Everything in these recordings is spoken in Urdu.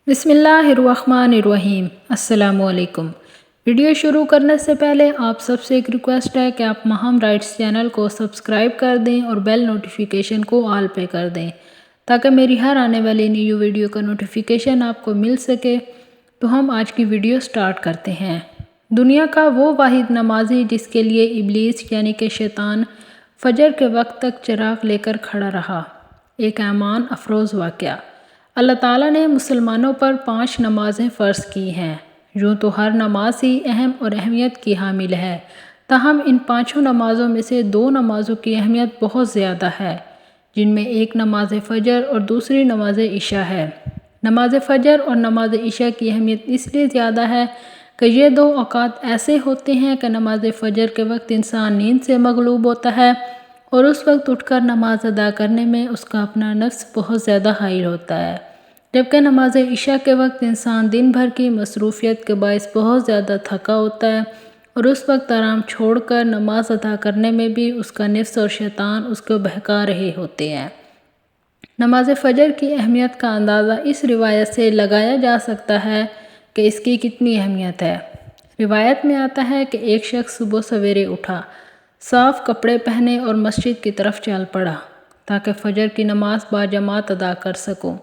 بسم اللہ الرحمن الرحیم۔ السلام علیکم۔ ویڈیو شروع کرنے سے پہلے آپ سب سے ایک ریکویسٹ ہے کہ آپ ماہم رائٹس چینل کو سبسکرائب کر دیں اور بیل نوٹیفیکیشن کو آل پہ کر دیں تاکہ میری ہر آنے والی نیو ویڈیو کا نوٹیفیکیشن آپ کو مل سکے۔ تو ہم آج کی ویڈیو سٹارٹ کرتے ہیں۔ دنیا کا وہ واحد نمازی جس کے لیے ابلیس یعنی کہ شیطان فجر کے وقت تک چراغ لے کر کھڑا رہا۔ ایک ایمان افروز واقعہ۔ اللہ تعالیٰ نے مسلمانوں پر 5 نمازیں فرض کی ہیں۔ یوں تو ہر نماز ہی اہم اور اہمیت کی حامل ہے، تاہم ان 5 نمازوں میں سے 2 نمازوں کی اہمیت بہت زیادہ ہے، جن میں ایک نماز فجر اور دوسری نماز عشاء ہے۔ نماز فجر اور نماز عشاء کی اہمیت اس لیے زیادہ ہے کہ یہ 2 اوقات ایسے ہوتے ہیں کہ نماز فجر کے وقت انسان نیند سے مغلوب ہوتا ہے اور اس وقت اٹھ کر نماز ادا کرنے میں اس کا اپنا نفس بہت زیادہ حائل ہوتا ہے، جبکہ نماز عشاء کے وقت انسان دن بھر کی مصروفیت کے باعث بہت زیادہ تھکا ہوتا ہے اور اس وقت آرام چھوڑ کر نماز ادا کرنے میں بھی اس کا نفس اور شیطان اس کو بہکا رہے ہوتے ہیں۔ نماز فجر کی اہمیت کا اندازہ اس روایت سے لگایا جا سکتا ہے کہ اس کی کتنی اہمیت ہے۔ روایت میں آتا ہے کہ ایک شخص صبح سویرے اٹھا، صاف کپڑے پہنے اور مسجد کی طرف چل پڑا تاکہ فجر کی نماز باجماعت ادا کر سکوں۔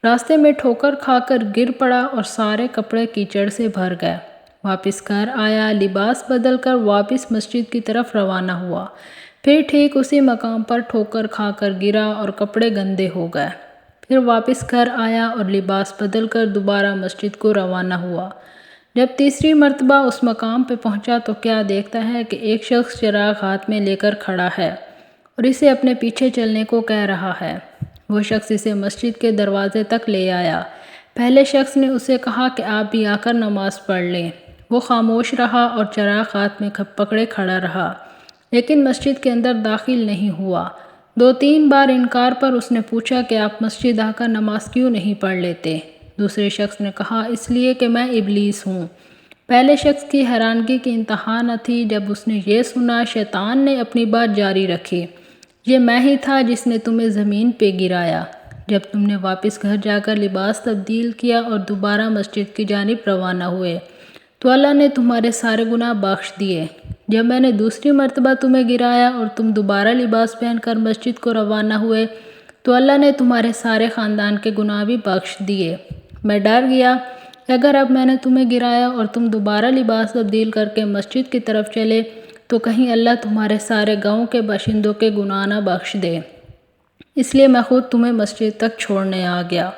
راستے میں ٹھوکر کھا کر گر پڑا اور سارے کپڑے کیچڑ سے بھر گئے۔ واپس گھر آیا، لباس بدل کر واپس مسجد کی طرف روانہ ہوا، پھر ٹھیک اسی مقام پر ٹھوکر کھا کر گرا اور کپڑے گندے ہو گئے۔ پھر واپس گھر آیا اور لباس بدل کر دوبارہ مسجد کو روانہ ہوا۔ جب تیسری مرتبہ اس مقام پہ پہنچا تو کیا دیکھتا ہے کہ ایک شخص چراغ ہاتھ میں لے کر کھڑا ہے اور اسے اپنے پیچھے چلنے کو کہہ رہا ہے۔ وہ شخص اسے مسجد کے دروازے تک لے آیا۔ پہلے شخص نے اسے کہا کہ آپ بھی آ کر نماز پڑھ لیں۔ وہ خاموش رہا اور چراغ ہاتھ میں پکڑے کھڑا رہا، لیکن مسجد کے اندر داخل نہیں ہوا۔ 2-3 بار انکار پر اس نے پوچھا کہ آپ مسجد آ کر نماز کیوں نہیں پڑھ لیتے؟ دوسرے شخص نے کہا اس لیے کہ میں ابلیس ہوں۔ پہلے شخص کی حیرانگی کی انتہا نہ تھی جب اس نے یہ سنا۔ شیطان نے اپنی بات جاری رکھی، یہ میں ہی تھا جس نے تمہیں زمین پہ گرایا جب تم نے واپس گھر جا کر لباس تبدیل کیا اور دوبارہ مسجد کی جانب روانہ ہوئے تو اللہ نے تمہارے سارے گناہ بخش دیے۔ جب میں نے دوسری مرتبہ تمہیں گرایا اور تم دوبارہ لباس پہن کر مسجد کو روانہ ہوئے تو اللہ نے تمہارے سارے خاندان کے گناہ بھی بخش دیے۔ میں ڈر گیا کہ اگر اب میں نے تمہیں گرایا اور تم دوبارہ لباس تبدیل کر کے مسجد کی طرف چلے تو کہیں اللہ تمہارے سارے گاؤں کے باشندوں کے گناہ نہ بخش دے، اس لیے میں خود تمہیں مسجد تک چھوڑنے آ گیا۔